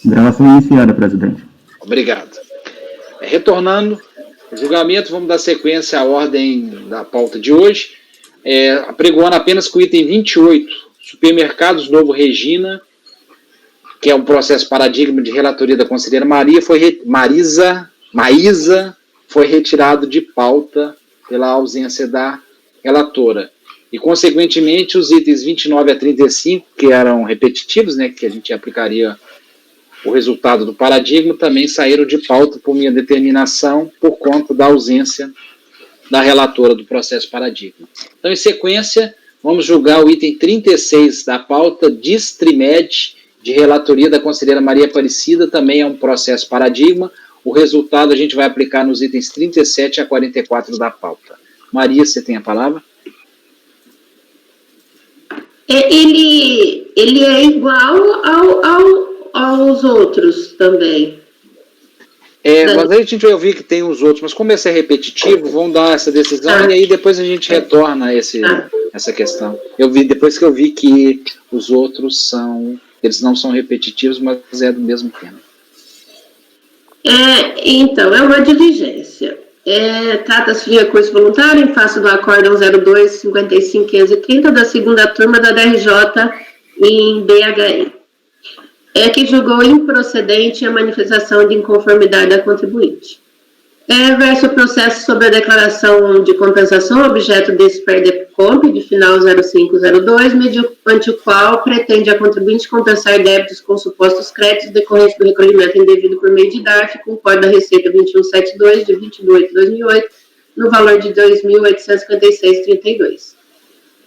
Gravação iniciada, presidente. Obrigado. Retornando ao julgamento, vamos dar sequência à ordem da pauta de hoje. Apregoando apenas com o item 28, Supermercados Novo Regina, que é um processo paradigma de relatoria da conselheira Maísa, foi retirado de pauta pela ausência da relatora. E, consequentemente, os itens 29 a 35, que eram repetitivos, né, que a gente aplicaria o resultado do paradigma, também saíram de pauta por minha determinação, por conta da ausência da relatora do processo paradigma. Então, em sequência, vamos julgar o item 36 da pauta, Distrimed, de relatoria da conselheira Maria Aparecida, também é um processo paradigma. O resultado a gente vai aplicar nos itens 37 a 44 da pauta. Maria, você tem a palavra? Ele é igual aos outros também. Mas aí a gente vai ouvir que tem os outros, mas como esse é repetitivo, vamos dar essa decisão e aí depois a gente retorna a essa questão. Depois que eu vi que os outros eles não são repetitivos, mas é do mesmo tema. Então, é uma diligência. Trata-se de recurso voluntário em face do Acórdão 02-55-530 da segunda turma da DRJ em BHE. Que julgou improcedente a manifestação de inconformidade da contribuinte. Verso o processo sobre a declaração de compensação, objeto desse PERDECOMP, de final 0502, mediante o qual pretende a contribuinte compensar débitos com supostos créditos decorrentes do recolhimento indevido por meio de DARF, com o Código da Receita 2172, de 28 de 2008, no valor de R$ 2.856,32.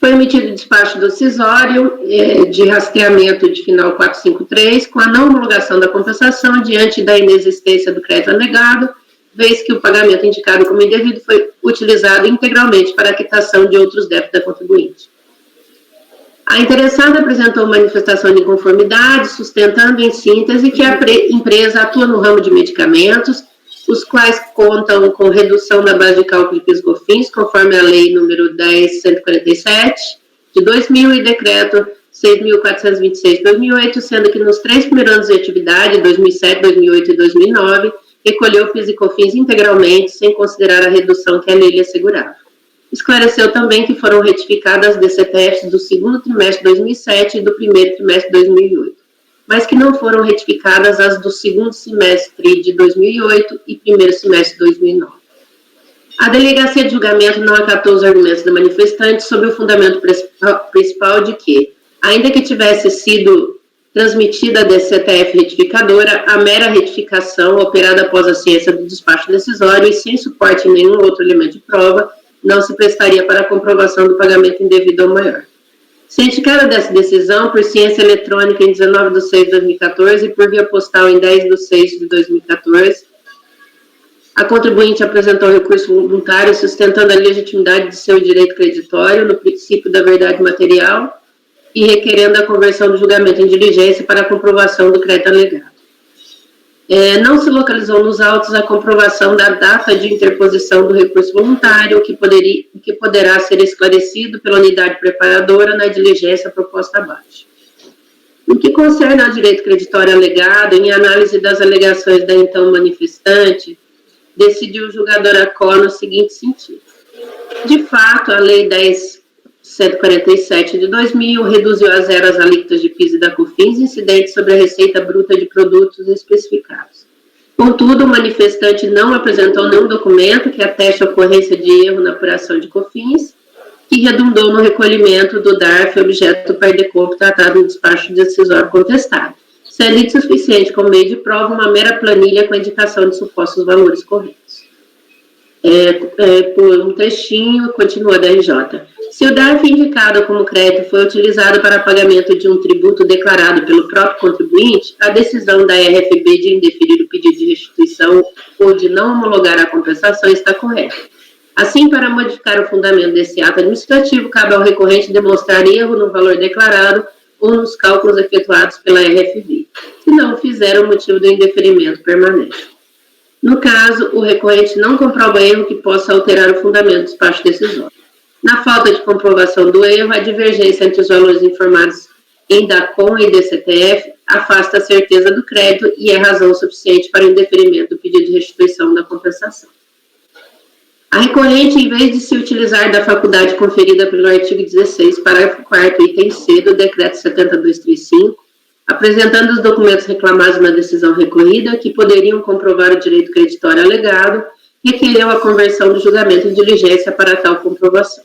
Foi emitido despacho do Cisório de rastreamento de final 453, com a não homologação da compensação diante da inexistência do crédito anegado, vez que o pagamento indicado como indevido foi utilizado integralmente para a quitação de outros débitos da contribuinte. A interessada apresentou manifestação de inconformidade, sustentando em síntese que a empresa atua no ramo de medicamentos, os quais contam com redução da base de cálculo de PIS/COFINS, conforme a Lei nº 10.147, de 2000 e Decreto 6.426 de 2008, sendo que nos 3 primeiros anos de atividade, 2007, 2008 e 2009, recolheu PIS e COFINS integralmente, sem considerar a redução que a lei lhe assegurava. Esclareceu também que foram retificadas as DCTFs do segundo trimestre de 2007 e do primeiro trimestre de 2008, mas que não foram retificadas as do segundo semestre de 2008 e primeiro semestre de 2009. A Delegacia de Julgamento não acatou os argumentos da manifestante sob o fundamento principal de que, ainda que tivesse sido transmitida a DCTF retificadora, a mera retificação, operada após a ciência do despacho decisório e sem suporte em nenhum outro elemento de prova, não se prestaria para a comprovação do pagamento indevido ao maior. Cientificada dessa decisão, por ciência eletrônica em 19/6/2014 e por via postal em 10/6/2014, a contribuinte apresentou recurso voluntário sustentando a legitimidade de seu direito creditório no princípio da verdade material e requerendo a conversão do julgamento em diligência para a comprovação do crédito alegado. Não se localizou nos autos a comprovação da data de interposição do recurso voluntário, que poderá ser esclarecido pela unidade preparadora na diligência proposta abaixo. No que concerne ao direito creditório alegado, em análise das alegações da então manifestante, decidiu o julgador ACO no seguinte sentido. De fato, a Lei 10.147 de 2000 reduziu a zero as alíquotas de PIS e da COFINS incidentes sobre a receita bruta de produtos especificados. Contudo, o manifestante não apresentou nenhum documento que ateste a ocorrência de erro na apuração de COFINS, que redundou no recolhimento do DARF objeto do PERDECOMP tratado no despacho decisório contestado, sendo insuficiente como meio de prova uma mera planilha com a indicação de supostos valores corretos. Por um trechinho, continua a DRJ. Se o DARF indicado como crédito foi utilizado para pagamento de um tributo declarado pelo próprio contribuinte, a decisão da RFB de indeferir o pedido de restituição ou de não homologar a compensação está correta. Assim, para modificar o fundamento desse ato administrativo, cabe ao recorrente demonstrar erro no valor declarado ou nos cálculos efetuados pela RFB, se não o fizer o motivo do indeferimento permanente. No caso, o recorrente não comprova erro que possa alterar o fundamento do despacho decisório. Na falta de comprovação do erro, a divergência entre os valores informados em DACOM e DCTF afasta a certeza do crédito e é razão suficiente para o indeferimento do pedido de restituição da compensação. A recorrente, em vez de se utilizar da faculdade conferida pelo artigo 16, parágrafo 4º, item C do Decreto 7235, apresentando os documentos reclamados na decisão recorrida, que poderiam comprovar o direito creditório alegado, requereu a conversão do julgamento em diligência para tal comprovação.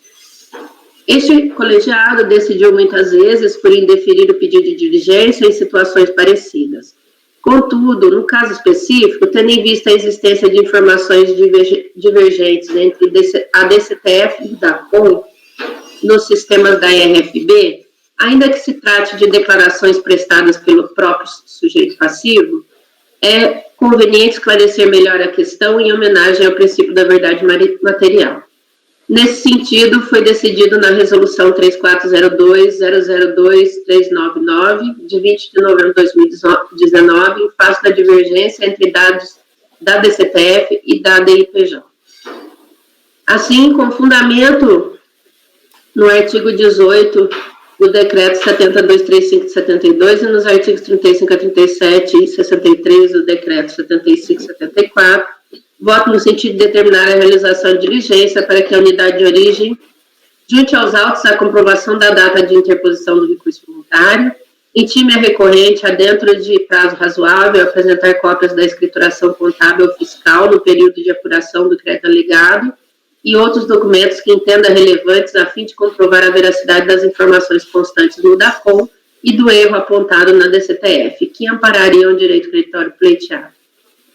Este colegiado decidiu muitas vezes por indeferir o pedido de diligência em situações parecidas. Contudo, no caso específico, tendo em vista a existência de informações divergentes entre a DCTF e da DACOM nos sistemas da ERFB, ainda que se trate de declarações prestadas pelo próprio sujeito passivo, é conveniente esclarecer melhor a questão em homenagem ao princípio da verdade material. Nesse sentido, foi decidido na Resolução 3402-002-399, de 20 de novembro de 2019, em face da divergência entre dados da DCTF e da DIPJ. Assim, com fundamento no artigo 18 do Decreto 7235 de 72 e nos artigos 35 a 37 e 63 do Decreto 75/74, voto no sentido de determinar a realização de diligência para que a unidade de origem junte aos autos a comprovação da data de interposição do recurso voluntário, intime a recorrente a dentro de prazo razoável apresentar cópias da escrituração contábil ou fiscal no período de apuração do crédito alegado e outros documentos que entenda relevantes a fim de comprovar a veracidade das informações constantes do DACOM e do erro apontado na DCTF, que amparariam o direito creditório pleiteado.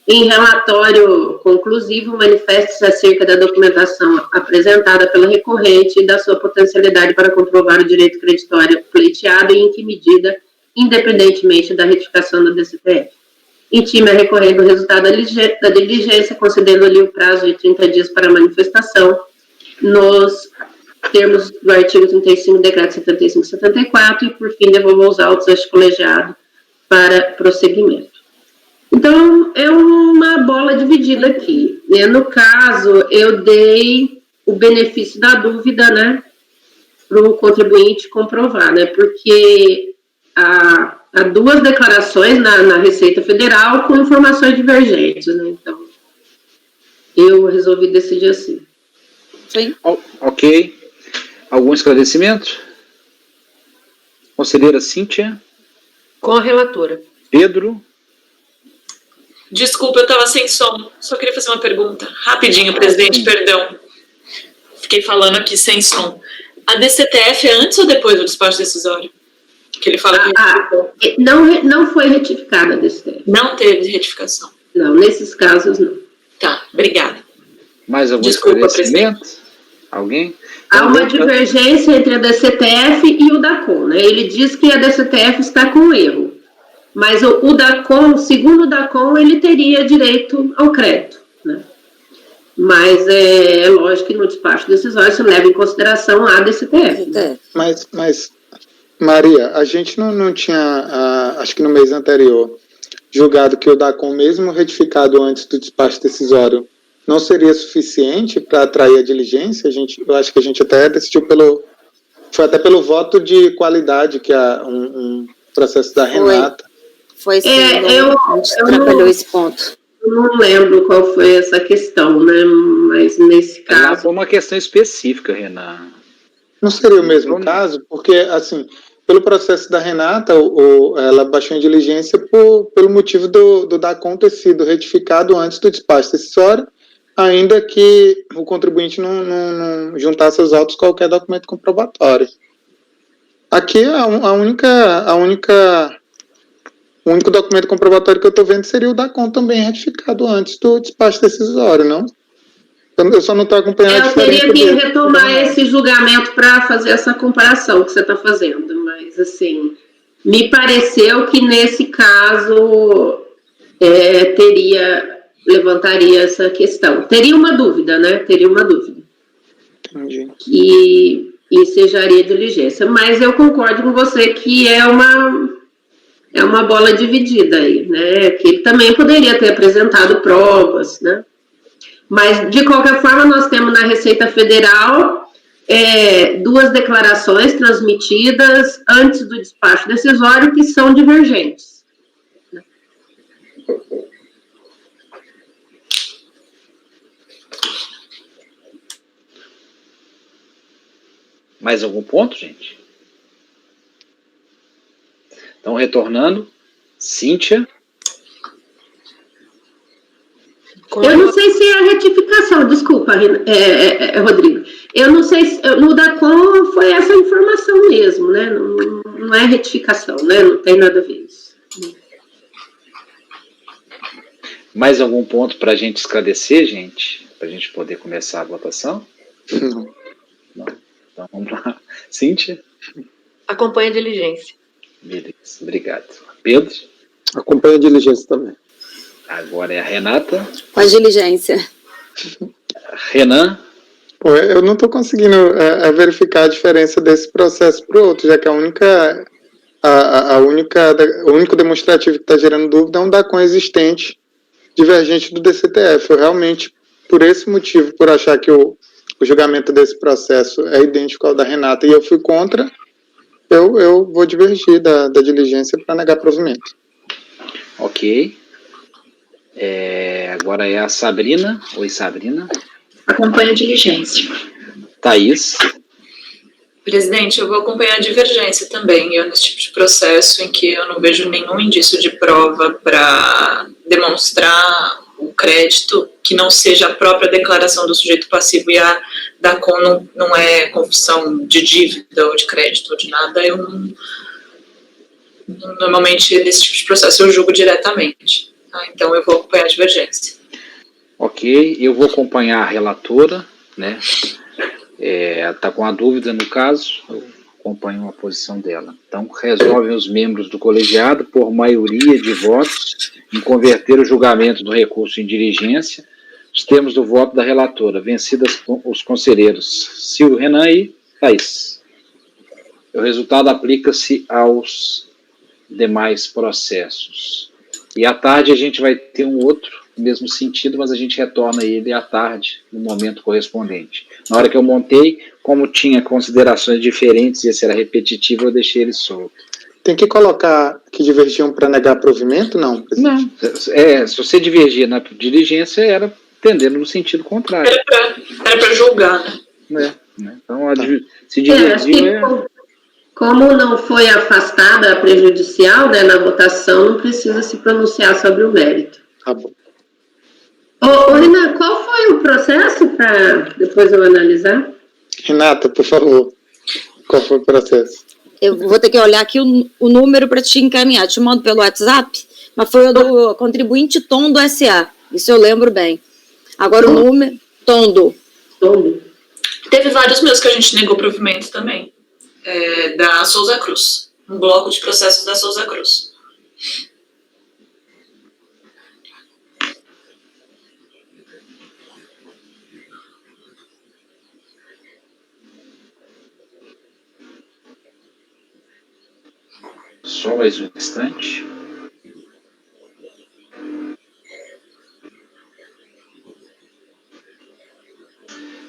Em relatório conclusivo, manifesta-se acerca da documentação apresentada pela recorrente e da sua potencialidade para comprovar o direito creditório pleiteado e em que medida, independentemente da retificação da DCTF. Intime a recorrente o resultado da diligência, concedendo-lhe o prazo de 30 dias para manifestação, nos termos do artigo 35 do Decreto 75/74, e, por fim, devolva os autos a este colegiado para prosseguimento. Então, é uma bola dividida aqui. No caso, eu dei o benefício da dúvida, né, para o contribuinte comprovar, né, porque há duas declarações na Receita Federal com informações divergentes, né, então eu resolvi decidir assim. Sim. Ok. Algum esclarecimento? Conselheira Cíntia? Com a relatora. Pedro? Desculpa, eu estava sem som. Só queria fazer uma pergunta. Rapidinho, presidente, perdão. Fiquei falando aqui sem som. A DCTF é antes ou depois do despacho decisório? Que ele fala que não foi retificada a DCTF. Não teve retificação. Não, nesses casos não. Tá, obrigada. Mais algum esclarecimento? Alguém? Há uma divergência entre a DCTF e o DACOM, né? Ele diz que a DCTF está com erro. Mas o DACOM, segundo o DACOM, ele teria direito ao crédito, né? Mas é lógico que no despacho decisório se leva em consideração a DCTF. Né? Mas, Maria, a gente não tinha, acho que no mês anterior, julgado que o DACOM, mesmo retificado antes do despacho decisório, não seria suficiente para atrair a diligência? Eu acho que a gente até decidiu foi até pelo voto de qualidade que um processo da Renata. Foi sim, a gente trabalhou esse ponto. Eu não lembro qual foi essa questão, né? Mas nesse caso... Foi uma questão específica, Renata. Não seria o mesmo caso? Porque, assim, pelo processo da Renata, ela baixou em diligência pelo motivo do DACOM ter sido retificado antes do despacho decisório, ainda que o contribuinte não juntasse aos autos qualquer documento comprobatório. Aqui, o único documento comprobatório que eu estou vendo seria o DACOM também retificado antes do despacho decisório, não? Eu só não estou acompanhando a diferença. Eu teria que retomar esse julgamento para fazer essa comparação que você está fazendo, mas, assim, me pareceu que nesse caso levantaria essa questão. Teria uma dúvida, né? Teria uma dúvida. Entendi. E ensejaria diligência. Mas eu concordo com você que é uma bola dividida aí, né? Que ele também poderia ter apresentado provas, né? Mas, de qualquer forma, nós temos na Receita Federal duas declarações transmitidas antes do despacho decisório que são divergentes. Mais algum ponto, gente? Então, retornando, Cíntia. Eu não sei se é a retificação, desculpa, Rodrigo. Eu não sei se no DACOM foi essa informação mesmo, né? Não é retificação, né? Não tem nada a ver isso. Mais algum ponto para a gente esclarecer, gente? Para a gente poder começar a votação? Não. Não. Então vamos lá. Cíntia? Acompanha a diligência. Beleza, obrigado. Pedro? Acompanha a diligência também. Agora é a Renata. Com a diligência. Renan? Pô, eu não estou conseguindo verificar a diferença desse processo para o outro, já que o único demonstrativo que está gerando dúvida é um DACOM existente divergente do DCTF. Eu realmente, por esse motivo, por achar que o julgamento desse processo é idêntico ao da Renata e eu fui contra, eu vou divergir da diligência para negar provimento. Ok. Agora é a Sabrina. Oi, Sabrina. Acompanha a diligência. Thaís. Presidente, eu vou acompanhar a divergência também. Eu, nesse tipo de processo em que eu não vejo nenhum indício de prova para demonstrar o crédito que não seja a própria declaração do sujeito passivo e a DACOM não é confissão de dívida ou de crédito ou de nada, eu não, normalmente nesse tipo de processo eu julgo diretamente. Tá? Então eu vou acompanhar a divergência. Ok, eu vou acompanhar a relatora, né? Está com a dúvida no caso, eu acompanho a posição dela. Então, resolvem os membros do colegiado, por maioria de votos, em converter o julgamento do recurso em diligência, os termos do voto da relatora, vencidas os conselheiros Silvio, Renan e Thaís. O resultado aplica-se aos demais processos. E à tarde a gente vai ter um outro, no mesmo sentido, mas a gente retorna ele à tarde, no momento correspondente. Na hora que eu montei, como tinha considerações diferentes e esse era repetitivo, eu deixei ele solto. Tem que colocar que divergiam para negar provimento? Não, presidente. Não. Se você divergia na diligência, era tendendo no sentido contrário. Era para julgar, né? Então, se divergia... Como não foi afastada a prejudicial, né, na votação, não precisa se pronunciar sobre o mérito. Tá bom. Renan, qual foi o processo para depois eu analisar? Renata, por favor, qual foi o processo? Eu vou ter que olhar aqui o número para te encaminhar. Te mando pelo WhatsApp, mas foi o do contribuinte Tondo S.A. Isso eu lembro bem. Agora o número, Tondo. Teve vários meus que a gente negou provimento também. Da Souza Cruz. Um bloco de processos da Souza Cruz. Só mais um instante.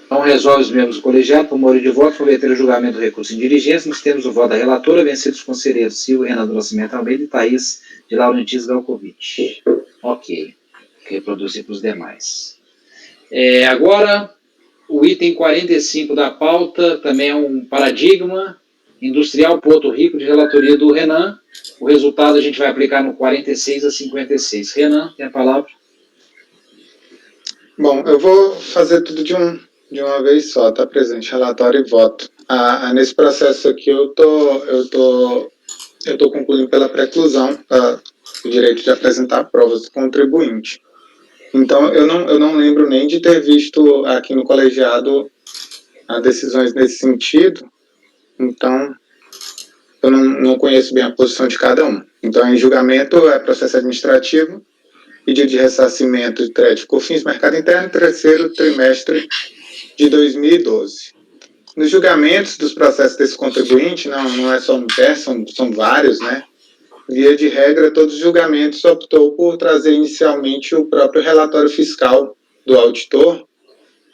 Então, resolve os membros do colegiado, por maioria de votos, converter o julgamento do recurso em diligência. Nós temos o voto da relatora, vencidos os conselheiros Silvio, Renan do Nascimento Almeida e Thaís de Laurentiis Galkovic. Ok. Reproduzir para os demais. Agora, o item 45 da pauta também é um paradigma industrial Porto Rico, de relatoria do Renan. O resultado a gente vai aplicar no 46 a 56. Renan, tem a palavra. Bom, eu vou fazer tudo de uma vez só, tá, presidente? Relatório e voto. Nesse processo aqui eu tô concluindo pela preclusão o direito de apresentar provas do contribuinte. Então, eu não lembro nem de ter visto aqui no colegiado decisões nesse sentido. Então, eu não conheço bem a posição de cada um. Então, em julgamento é processo administrativo, pedido de ressarcimento de crédito COFINS, mercado interno, terceiro trimestre de 2012. Nos julgamentos dos processos desse contribuinte, não é só um teste, são vários, né? Via de regra, todos os julgamentos optou por trazer inicialmente o próprio relatório fiscal do auditor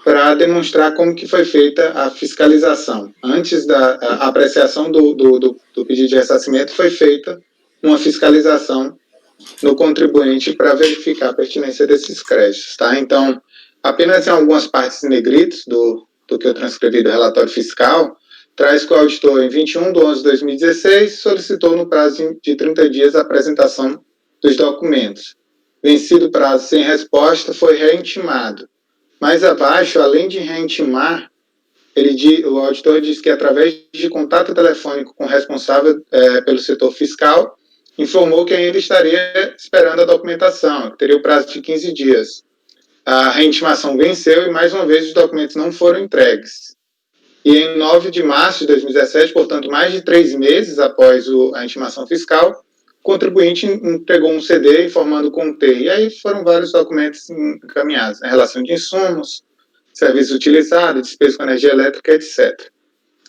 para demonstrar como que foi feita a fiscalização. Antes da apreciação do pedido de ressarcimento, foi feita uma fiscalização no contribuinte para verificar a pertinência desses créditos, tá? Então, apenas em algumas partes em negritos do que eu transcrevi do relatório fiscal, traz que o auditor, em 21/11/2016, solicitou no prazo de 30 dias a apresentação dos documentos. Vencido o prazo sem resposta, foi reintimado. Mais abaixo, além de reintimar, o auditor diz que, através de contato telefônico com o responsável pelo setor fiscal, informou que ainda estaria esperando a documentação, que teria o prazo de 15 dias. A reintimação venceu e, mais uma vez, os documentos não foram entregues. E em 9 de março de 2017, portanto, mais de 3 meses após a intimação fiscal, o contribuinte entregou um CD informando conter. E aí foram vários documentos encaminhados, né? Relação de insumos, serviço utilizado, despesa com energia elétrica, etc.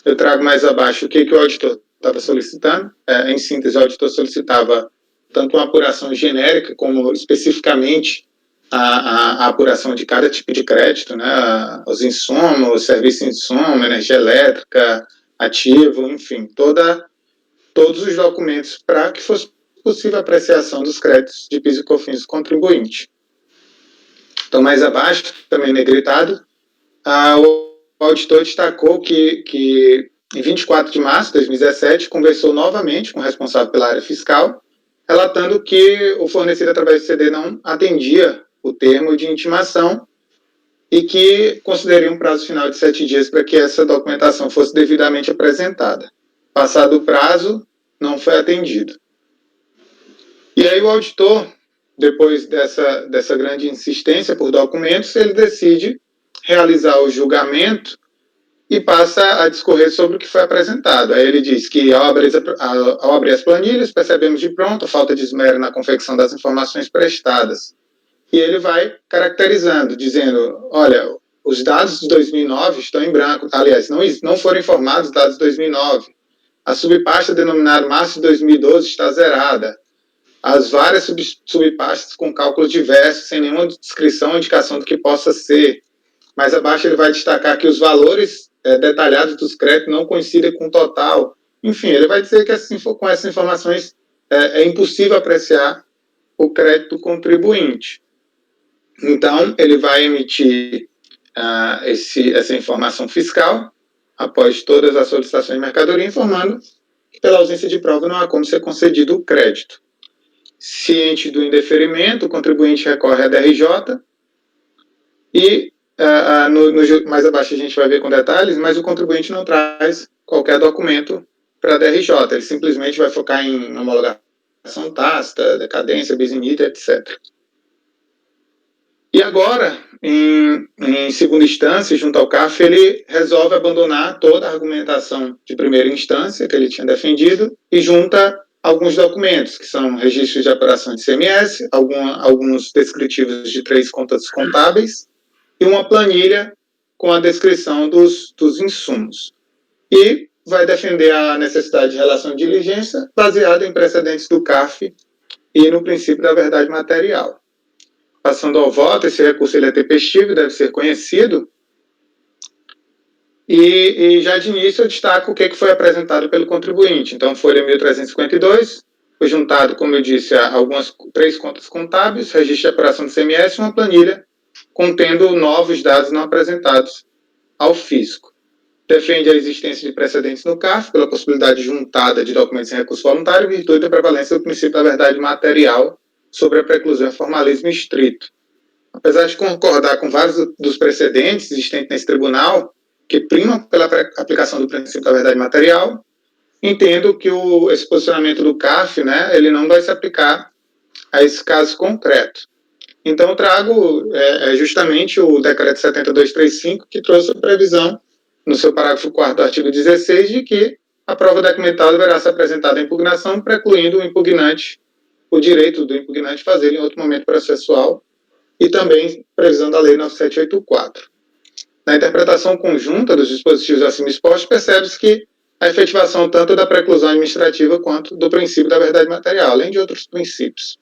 Eu trago mais abaixo o que o auditor estava solicitando. Em síntese, o auditor solicitava tanto uma apuração genérica como especificamente a apuração de cada tipo de crédito, né? Os insumos, serviço de insumo, energia elétrica, ativo, enfim, todos os documentos para que fosse possível a apreciação dos créditos de PIS e COFINS do contribuinte. Então, mais abaixo, também negritado, o auditor destacou que em 24 de março de 2017, conversou novamente com o responsável pela área fiscal, relatando que o fornecido através do CD não atendia o termo de intimação e que consideraria um prazo final de 7 dias para que essa documentação fosse devidamente apresentada. Passado o prazo, não foi atendido. E aí o auditor, depois dessa grande insistência por documentos, ele decide realizar o julgamento e passa a discorrer sobre o que foi apresentado. Aí ele diz que, ao abrir as planilhas, percebemos de pronto a falta de esmero na confecção das informações prestadas. E ele vai caracterizando, dizendo, olha, os dados de 2009 estão em branco. Aliás, não foram informados os dados de 2009. A subpasta denominada março de 2012 está zerada. As várias subpastas com cálculos diversos, sem nenhuma descrição ou indicação do que possa ser. Mais abaixo ele vai destacar que os valores detalhados dos créditos não coincidem com o total. Enfim, ele vai dizer que com essas informações é impossível apreciar o crédito contribuinte. Então, ele vai emitir essa informação fiscal, após todas as solicitações de mercadoria, informando que, pela ausência de prova, não há como ser concedido o crédito. Ciente do indeferimento, o contribuinte recorre à DRJ e, mais abaixo a gente vai ver com detalhes, mas o contribuinte não traz qualquer documento para a DRJ, ele simplesmente vai focar em homologação tácita, decadência, bis in idem, etc. E agora, em segunda instância, junto ao CARF, ele resolve abandonar toda a argumentação de primeira instância que ele tinha defendido e junta alguns documentos, que são registros de apuração de ICMS, alguns descritivos de 3 contas contábeis e uma planilha com a descrição dos insumos. E vai defender a necessidade de relação de diligência baseada em precedentes do CARF e no princípio da verdade material. Passando ao voto, esse recurso ele é tempestivo, deve ser conhecido. E já de início eu destaco o que foi apresentado pelo contribuinte. Então, folha 1352, foi juntado, como eu disse, a 3 contas contábeis, registro de apuração do ICMS e uma planilha contendo novos dados não apresentados ao fisco. Defende a existência de precedentes no CARF pela possibilidade juntada de documentos em recurso voluntário em virtude da prevalência do princípio da verdade material sobre a preclusão e formalismo estrito. Apesar de concordar com vários dos precedentes existentes nesse tribunal, que primam pela aplicação do princípio da verdade material, entendo que esse posicionamento do CARF, né, ele não vai se aplicar a esse caso concreto. Então, eu trago justamente o decreto 7235, que trouxe a previsão, no seu parágrafo 4º do artigo 16, de que a prova documental deverá ser apresentada à impugnação, precluindo o direito do impugnante fazer em outro momento processual, e também previsão da Lei 9784. Na interpretação conjunta dos dispositivos acima expostos, percebe-se que a efetivação tanto da preclusão administrativa quanto do princípio da verdade material, além de outros princípios.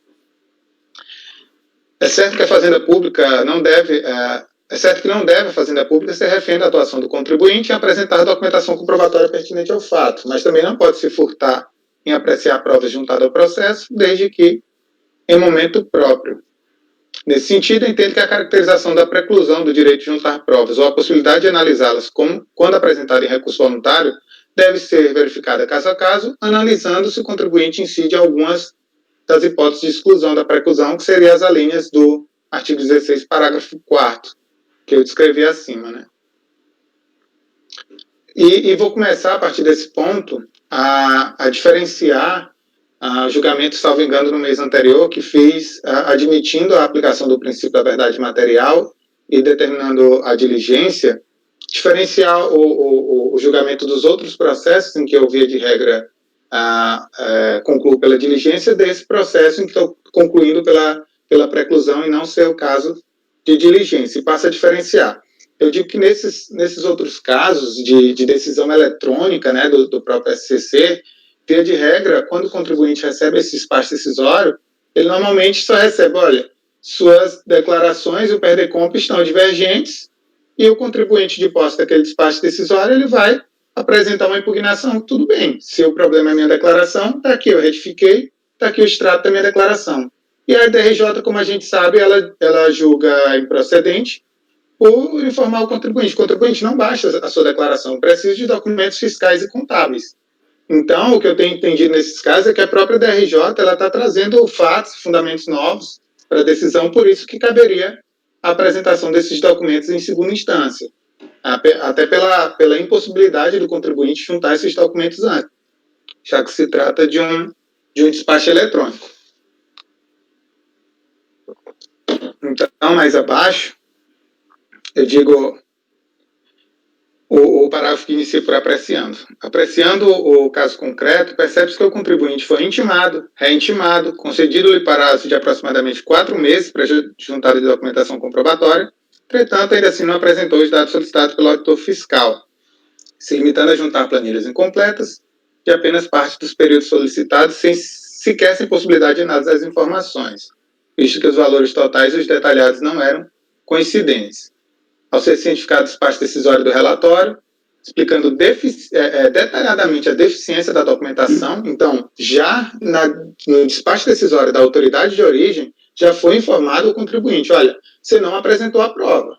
É certo que a Fazenda Pública não deve a Fazenda Pública ser refém da atuação do contribuinte em apresentar documentação comprobatória pertinente ao fato, mas também não pode se furtar em apreciar provas juntadas ao processo, desde que em momento próprio. Nesse sentido, entendo que a caracterização da preclusão do direito de juntar provas ou a possibilidade de analisá-las quando apresentada em recurso voluntário deve ser verificada caso a caso, analisando se o contribuinte incide em algumas das hipóteses de exclusão da preclusão, que seriam as alíneas do artigo 16, parágrafo 4º, que eu descrevi acima, né? E vou começar, a partir desse ponto, a diferenciar julgamento, salvo engano, no mês anterior, que fiz admitindo a aplicação do princípio da verdade material e determinando a diligência, diferenciar o julgamento dos outros processos em que eu, via de regra, concluo pela diligência, desse processo em que estou concluindo pela preclusão e não ser o caso de diligência, e passa a diferenciar. Eu digo que nesses outros casos de decisão eletrônica, né, do próprio SCC, via de regra, quando o contribuinte recebe esse despacho decisório, ele normalmente só recebe, olha, suas declarações e o PERDECOMP estão divergentes, e o contribuinte de posse daquele despacho decisório, ele vai apresentar uma impugnação. Tudo bem, se o problema é a minha declaração, está aqui, eu retifiquei, está aqui o extrato da minha declaração. E a DRJ, como a gente sabe, ela julga improcedente por informar o contribuinte. O contribuinte não baixa a sua declaração, precisa de documentos fiscais e contábeis. Então, o que eu tenho entendido nesses casos é que a própria DRJ está trazendo fatos, fundamentos novos para a decisão, por isso que caberia a apresentação desses documentos em segunda instância, até pela impossibilidade do contribuinte juntar esses documentos antes, já que se trata de um despacho eletrônico. Então, mais abaixo, eu digo o parágrafo que inicia por apreciando. Apreciando o caso concreto, percebe-se que o contribuinte foi intimado, reintimado, concedido-lhe prazo de aproximadamente 4 meses para juntar de documentação comprobatória, entretanto, ainda assim não apresentou os dados solicitados pelo auditor fiscal, se limitando a juntar planilhas incompletas de apenas parte dos períodos solicitados, sem possibilidade de análise das informações, visto que os valores totais e os detalhados não eram coincidentes. Ao ser cientificado o despacho decisório do relatório, explicando detalhadamente a deficiência da documentação, então, já no despacho decisório da autoridade de origem, já foi informado o contribuinte, olha, você não apresentou a prova.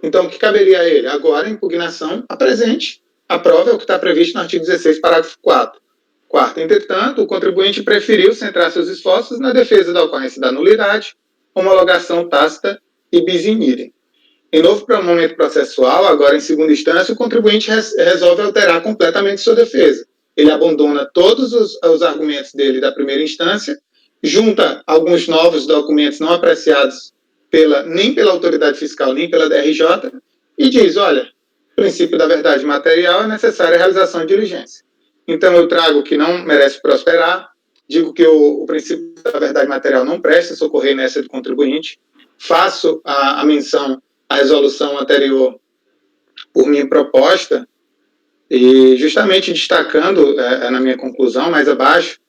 Então, o que caberia a ele? Agora, a impugnação, apresente a prova, é o que está previsto no artigo 16, parágrafo 4º. Entretanto, o contribuinte preferiu centrar seus esforços na defesa da ocorrência da nulidade, homologação tácita e bis in idem. Em novo momento processual, agora em segunda instância, o contribuinte resolve alterar completamente sua defesa. Ele abandona todos os argumentos dele da primeira instância, junta alguns novos documentos não apreciados nem pela autoridade fiscal, nem pela DRJ, e diz, olha, princípio da verdade material é necessária a realização de diligência. Então, eu trago que não merece prosperar, digo que o princípio da verdade material não presta socorrer nessa do contribuinte, faço a menção à resolução anterior por minha proposta, e justamente destacando, na minha conclusão, mais abaixo,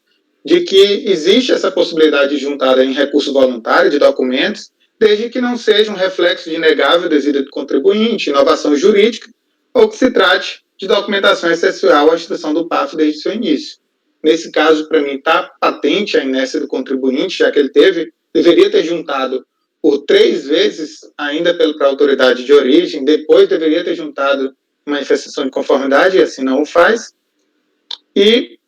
de que existe essa possibilidade de juntada em recurso voluntário de documentos, desde que não seja um reflexo de inegável desídia do contribuinte, inovação jurídica, ou que se trate de documentação essencial à instrução do PAF desde seu início. Nesse caso, para mim, está patente a inércia do contribuinte, já que ele deveria ter juntado por 3 vezes, ainda para a autoridade de origem, depois deveria ter juntado manifestação de conformidade, e assim não o faz. E,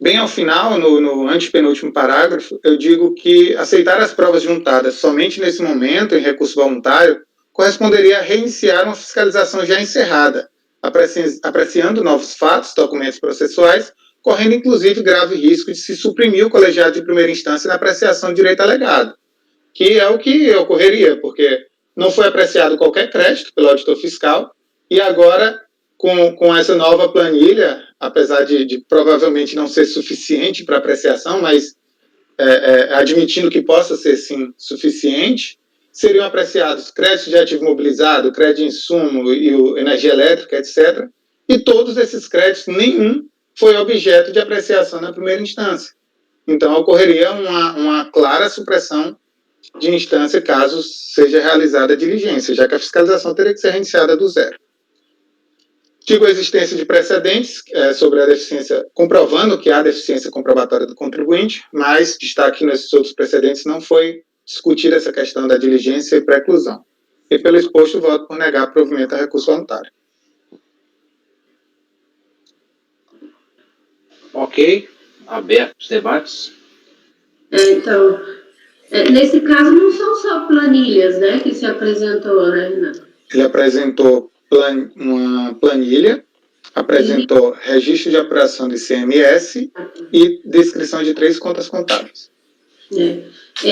bem ao final, no antepenúltimo parágrafo, eu digo que aceitar as provas juntadas somente nesse momento, em recurso voluntário, corresponderia a reiniciar uma fiscalização já encerrada, apreciando novos fatos, documentos processuais, correndo inclusive grave risco de se suprimir o colegiado de primeira instância na apreciação de direito alegado, que é o que ocorreria, porque não foi apreciado qualquer crédito pelo auditor fiscal, e agora, com essa nova planilha, apesar de provavelmente não ser suficiente para apreciação, mas admitindo que possa ser, sim, suficiente, seriam apreciados créditos de ativo mobilizado, crédito de insumo e energia elétrica, etc. E todos esses créditos, nenhum foi objeto de apreciação na primeira instância. Então, ocorreria uma clara supressão de instância caso seja realizada a diligência, já que a fiscalização teria que ser reiniciada do zero. Digo a existência de precedentes sobre a deficiência, comprovando que há deficiência comprobatória do contribuinte, mas destaque que nesses outros precedentes não foi discutida essa questão da diligência e preclusão. E pelo exposto, voto por negar provimento a recurso voluntário. Ok, aberto os debates. Então, nesse caso não são só planilhas, né, que se apresentou, né, Renato? Ele apresentou uma planilha, apresentou registro de apuração de ICMS e descrição de 3 contas contábeis.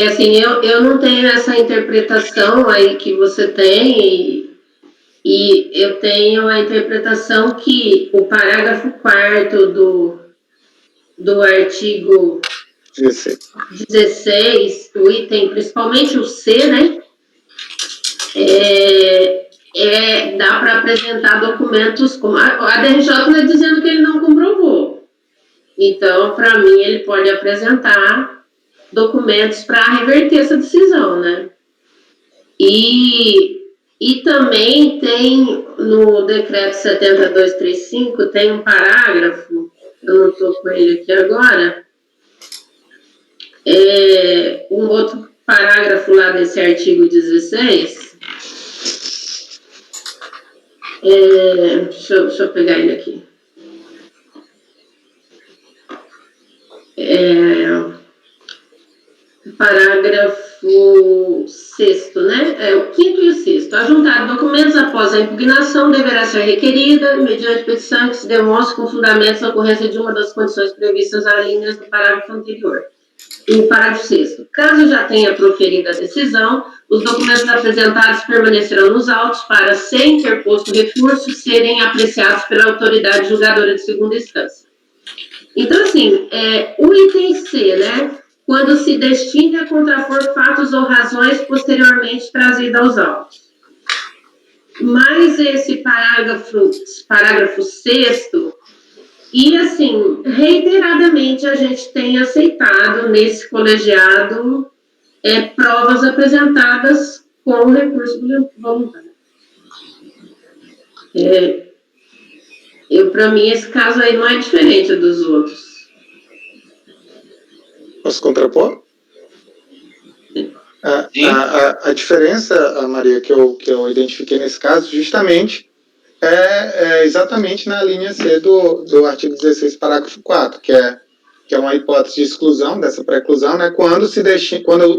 Assim, eu não tenho essa interpretação aí que você tem, e eu tenho a interpretação que o parágrafo 4º do artigo 16, o item, principalmente o C, né, dá para apresentar documentos, como a DRJ está dizendo que ele não comprovou. Então, para mim, ele pode apresentar documentos para reverter essa decisão, né? E também tem, no decreto 7235, tem um parágrafo, eu não estou com ele aqui agora, um outro parágrafo lá desse artigo 16, deixa eu pegar ele aqui. Parágrafo 6º, né? O 5º e o 6º. A juntar documentos após a impugnação deverá ser requerida, mediante petição que se demonstre com fundamentos a ocorrência de uma das condições previstas nas linhas do parágrafo anterior. Em parágrafo 6º, caso já tenha proferida a decisão, os documentos apresentados permanecerão nos autos para, sem interposto recurso, serem apreciados pela autoridade julgadora de segunda instância. Então, assim, o item C, né? Quando se destina a contrapor fatos ou razões posteriormente trazidos aos autos. Mas esse parágrafo 6º, e assim, reiteradamente a gente tem aceitado nesse colegiado provas apresentadas com recurso voluntário. Para mim, esse caso aí não é diferente dos outros. Posso contrapor? A diferença, Maria, que eu identifiquei nesse caso, justamente, é exatamente na linha C do artigo 16, parágrafo 4, que é uma hipótese de exclusão, dessa pré-exclusão, né, quando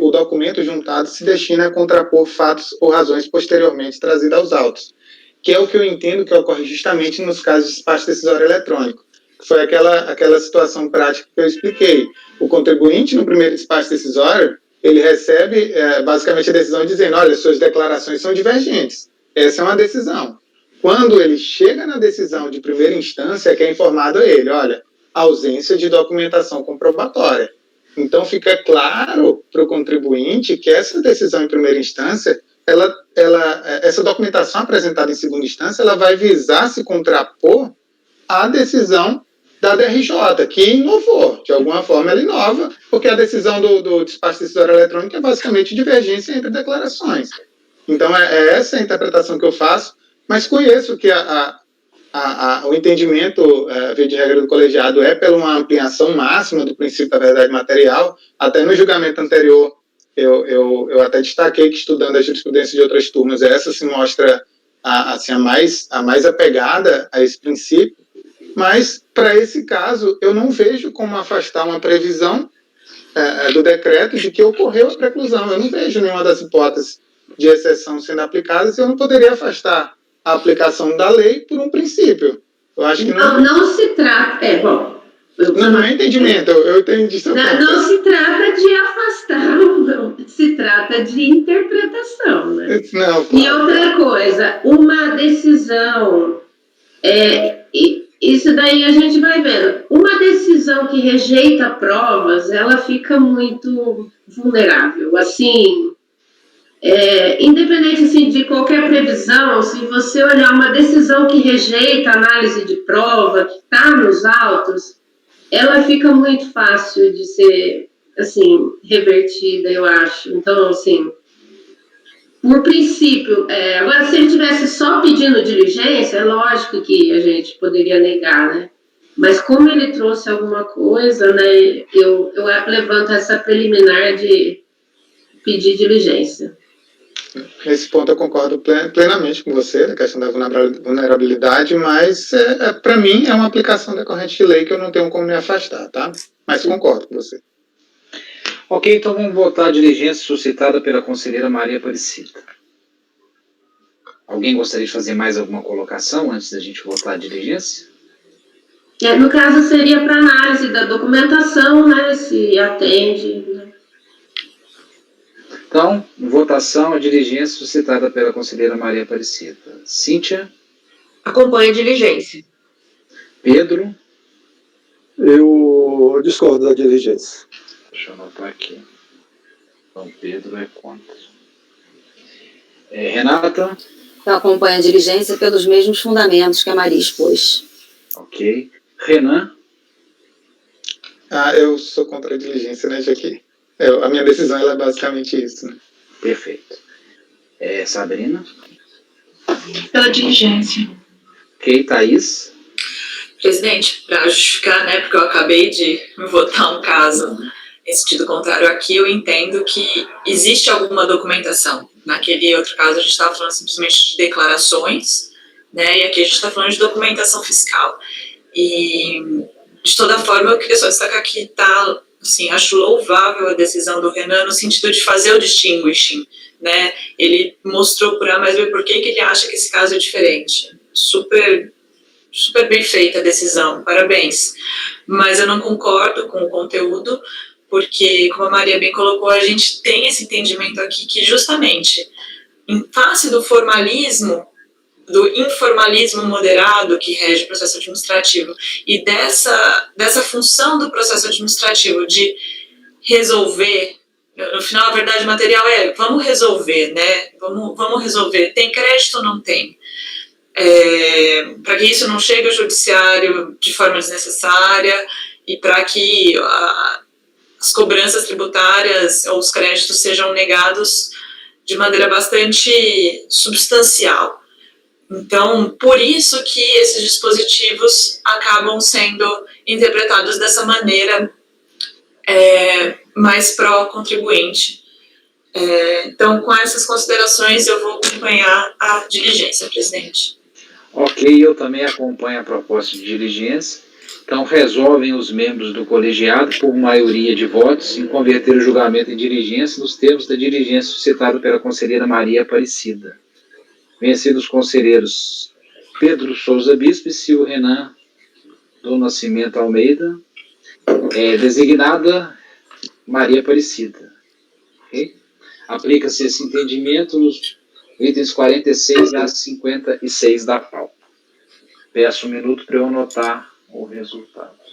o documento juntado se destina a contrapor fatos ou razões posteriormente trazidos aos autos, que é o que eu entendo que ocorre justamente nos casos de despacho decisório eletrônico, que foi aquela situação prática que eu expliquei. O contribuinte, no primeiro despacho decisório, ele recebe basicamente a decisão dizendo, olha, suas declarações são divergentes. Essa é uma decisão. Quando ele chega na decisão de primeira instância, é que é informado a ele, olha, ausência de documentação comprobatória. Então, fica claro para o contribuinte que essa decisão em primeira instância, essa documentação apresentada em segunda instância, ela vai visar se contrapor à decisão da DRJ, que inovou. De alguma forma, ela inova, porque a decisão do despacho decisório eletrônico é basicamente divergência entre declarações. Então, essa a interpretação que eu faço, mas conheço que o entendimento, via de regra do colegiado, é pela uma ampliação máxima do princípio da verdade material. Até no julgamento anterior, eu até destaquei que, estudando a jurisprudência de outras turmas, essa se mostra a mais apegada a esse princípio. Mas, para esse caso, eu não vejo como afastar uma previsão do decreto de que ocorreu a preclusão. Eu não vejo nenhuma das hipóteses de exceção sendo aplicadas e eu não poderia afastar a aplicação da lei por um princípio. Eu acho que não se trata... Não é entendimento, eu entendi seu ponto. Não se trata de afastar, não. Se trata de interpretação, né? Não, e outra coisa, uma decisão... Isso daí a gente vai vendo. Uma decisão que rejeita provas, ela fica muito vulnerável. Assim, independente assim, de qualquer previsão, se você olhar uma decisão que rejeita análise de prova, que está nos autos, ela fica muito fácil de ser, assim, revertida, eu acho. Então, assim, por princípio, agora, se ele tivesse só pedindo diligência, é lógico que a gente poderia negar, né? Mas como ele trouxe alguma coisa, né, eu levanto essa preliminar de pedir diligência. Nesse ponto eu concordo plenamente com você, na questão da vulnerabilidade, mas para mim é uma aplicação decorrente de lei que eu não tenho como me afastar, tá? Mas concordo com você. Ok, então vamos votar a diligência suscitada pela conselheira Maria Aparecida. Alguém gostaria de fazer mais alguma colocação antes da gente votar a diligência? No caso, seria para análise da documentação, né? Se atende. Né? Então, em votação, a diligência suscitada pela conselheira Maria Aparecida. Cíntia? Acompanhe a diligência. Pedro? Eu discordo da diligência. Deixa eu anotar aqui. Então, Pedro é contra. Renata? Eu acompanho a diligência pelos mesmos fundamentos que a Maria expôs. Ok. Renan? Eu sou contra a diligência, né, já que a minha decisão ela é basicamente isso, né? Perfeito. Sabrina? Pela diligência. Ok, Thaís? Presidente, para justificar, né, porque eu acabei de votar um caso em sentido contrário aqui, eu entendo que existe alguma documentação. Naquele outro caso, a gente estava falando simplesmente de declarações, né, e aqui a gente está falando de documentação fiscal. E, de toda forma, eu queria só destacar que tá, assim, acho louvável a decisão do Renan no sentido de fazer o distinguishing, né, ele mostrou por A mais B por que ele acha que esse caso é diferente. Super bem feita a decisão, parabéns. Mas eu não concordo com o conteúdo, porque, como a Maria bem colocou, a gente tem esse entendimento aqui que, justamente, em face do formalismo, do informalismo moderado que rege o processo administrativo e dessa função do processo administrativo de resolver, no final, a verdade material vamos resolver, né? Vamos resolver. Tem crédito ou não tem? Para que isso não chegue ao judiciário de forma desnecessária e para que as cobranças tributárias ou os créditos sejam negados de maneira bastante substancial. Então, por isso que esses dispositivos acabam sendo interpretados dessa maneira mais pró-contribuinte. Então, com essas considerações, eu vou acompanhar a diligência, presidente. Ok, eu também acompanho a proposta de diligência. Então, resolvem os membros do colegiado, por maioria de votos, em converter o julgamento em diligência nos termos da diligência suscitada pela conselheira Maria Aparecida. Vencidos os conselheiros Pedro Souza Bispo e Silvio Renan do Nascimento Almeida, designada Maria Aparecida. Okay? Aplica-se esse entendimento nos itens 46 a 56 da pauta. Peço um minuto para eu anotar o resultado.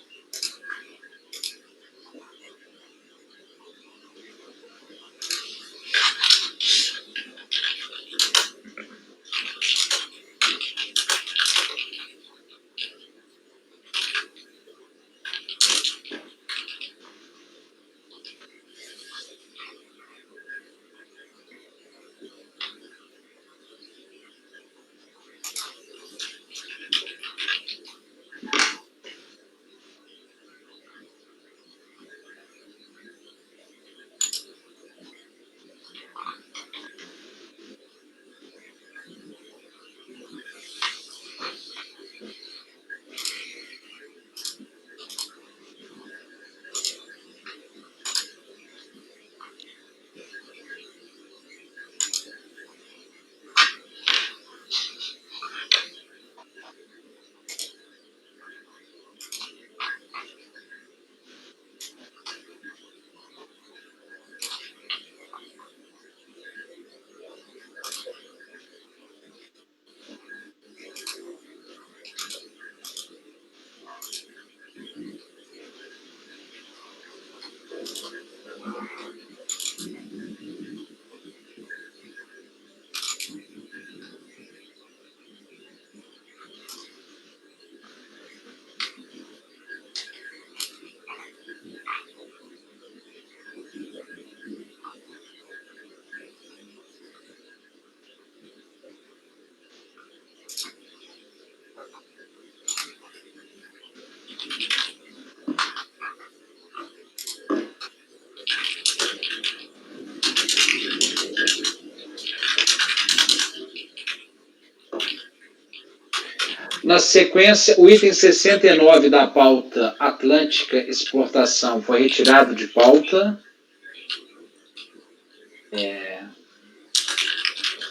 Na sequência, o item 69 da pauta Atlântica Exportação foi retirado de pauta.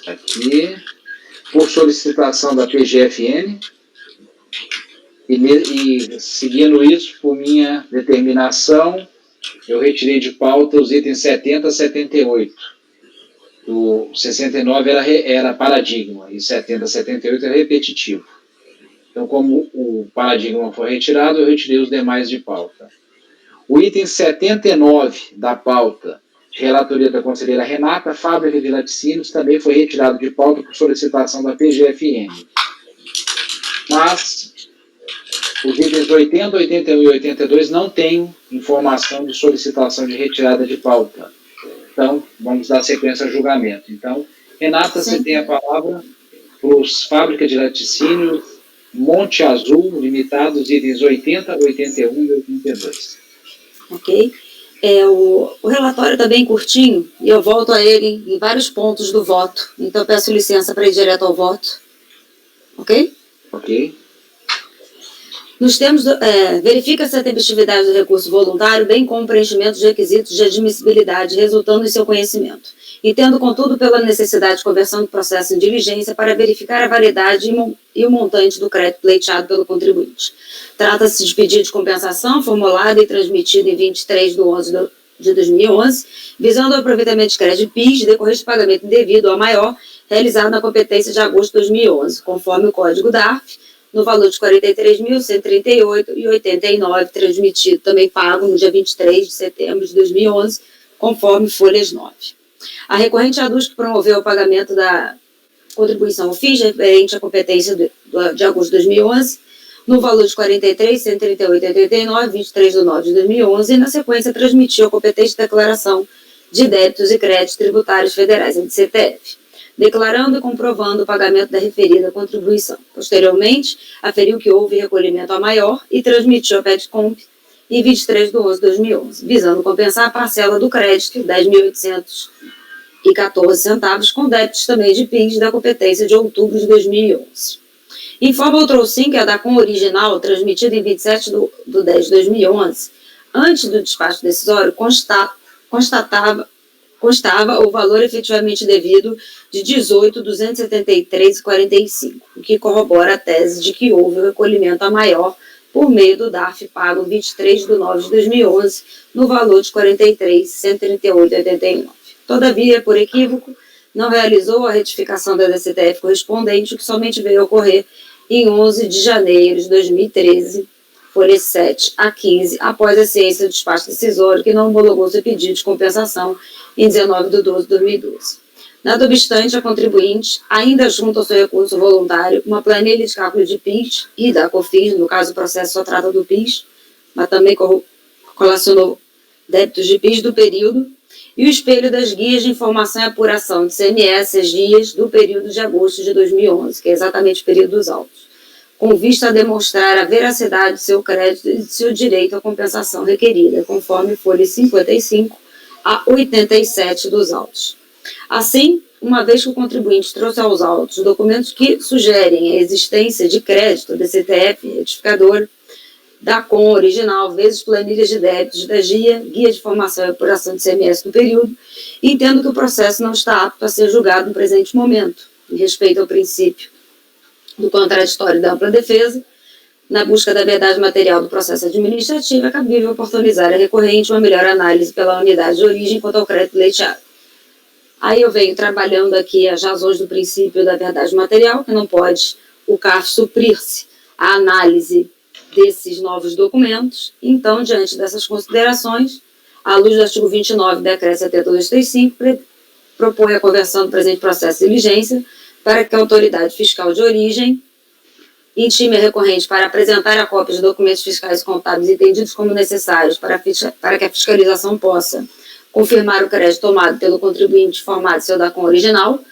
Aqui, por solicitação da PGFN. E seguindo isso, por minha determinação, eu retirei de pauta os itens 70 a 78. O 69 era paradigma e 70 a 78 era repetitivo. Então, como o paradigma foi retirado, eu retirei os demais de pauta. O item 79 da pauta, de relatoria da conselheira Renata, fábrica de laticínios, também foi retirado de pauta por solicitação da PGFN. Mas os itens 80, 81 e 82 não têm informação de solicitação de retirada de pauta. Então, vamos dar sequência ao julgamento. Então, Renata, você tem a palavra para os fábricas de laticínios Monte Azul, limitados, itens 80, 81 e 82. Ok. O relatório está bem curtinho e eu volto a ele em vários pontos do voto. Então, peço licença para ir direto ao voto. Ok? Ok. Nos termos, verifica-se a tempestividade do recurso voluntário, bem como o preenchimento dos requisitos de admissibilidade, resultando em seu conhecimento. Entendo, contudo, pela necessidade de conversão do processo em diligência para verificar a validade e o montante do crédito pleiteado pelo contribuinte. Trata-se de pedido de compensação formulado e transmitido em 23/11/2011, visando o aproveitamento de crédito PIS decorrente do pagamento indevido ou maior, realizado na competência de agosto de 2011, conforme o Código DARF, no valor de R$ 43.138,89, transmitido, também pago no dia 23 de setembro de 2011, conforme folhas 9. A recorrente aduz que promoveu o pagamento da contribuição ao FIS referente à competência de agosto de 2011, no valor de R$ 43.138,89, 23 de nove de 2011, e na sequência transmitiu a competente declaração de débitos e créditos tributários federais, a DCTF, declarando e comprovando o pagamento da referida contribuição. Posteriormente, aferiu que houve recolhimento a maior e transmitiu a PETCOMP em 23/11/2011, visando compensar a parcela do crédito, R$ 10.814, com débitos também de PIS da competência de outubro de 2011. Informa o Trouxin que a DACOM original, transmitida em 27/10/2011, antes do despacho decisório, constava o valor efetivamente devido de R$ 18.273,45, o que corrobora a tese de que houve o recolhimento a maior por meio do DARF pago 23/9/2011, no valor de R$ 43.138,89. Todavia, por equívoco, não realizou a retificação da DCTF correspondente, o que somente veio a ocorrer em 11 de janeiro de 2013, folhas 7 a 15, após a ciência do despacho decisório, que não homologou seu pedido de compensação em 19/12/2012. Nada obstante, a contribuinte ainda junta ao seu recurso voluntário uma planilha de cálculo de PIS e da COFINS, no caso o processo só trata do PIS, mas também colacionou débitos de PIS do período, e o espelho das guias de informação e apuração de CMS, as guias do período de agosto de 2011, que é exatamente o período dos autos, com vista a demonstrar a veracidade de seu crédito e de seu direito à compensação requerida, conforme folha 55 a 87 dos autos. Assim, uma vez que o contribuinte trouxe aos autos documentos que sugerem a existência de crédito, DCTF, retificador, DACOM original, vezes planilhas de débitos da guia de formação e apuração de CMS do período, entendo que o processo não está apto a ser julgado no presente momento, em respeito ao princípio do contraditório da ampla defesa. Na busca da verdade material do processo administrativo, é cabível oportunizar a recorrente uma melhor análise pela unidade de origem quanto ao crédito pleiteado. Aí eu venho trabalhando aqui as razões do princípio da verdade material, que não pode o CARF suprir-se à análise desses novos documentos. Então, diante dessas considerações, à luz do artigo 29 do Decreto 7235, propõe a conversão do presente processo de diligência para que a autoridade fiscal de origem intime a recorrente para apresentar a cópia de documentos fiscais e contábeis entendidos como necessários para que a fiscalização possa confirmar o crédito tomado pelo contribuinte formato seu DACOM original,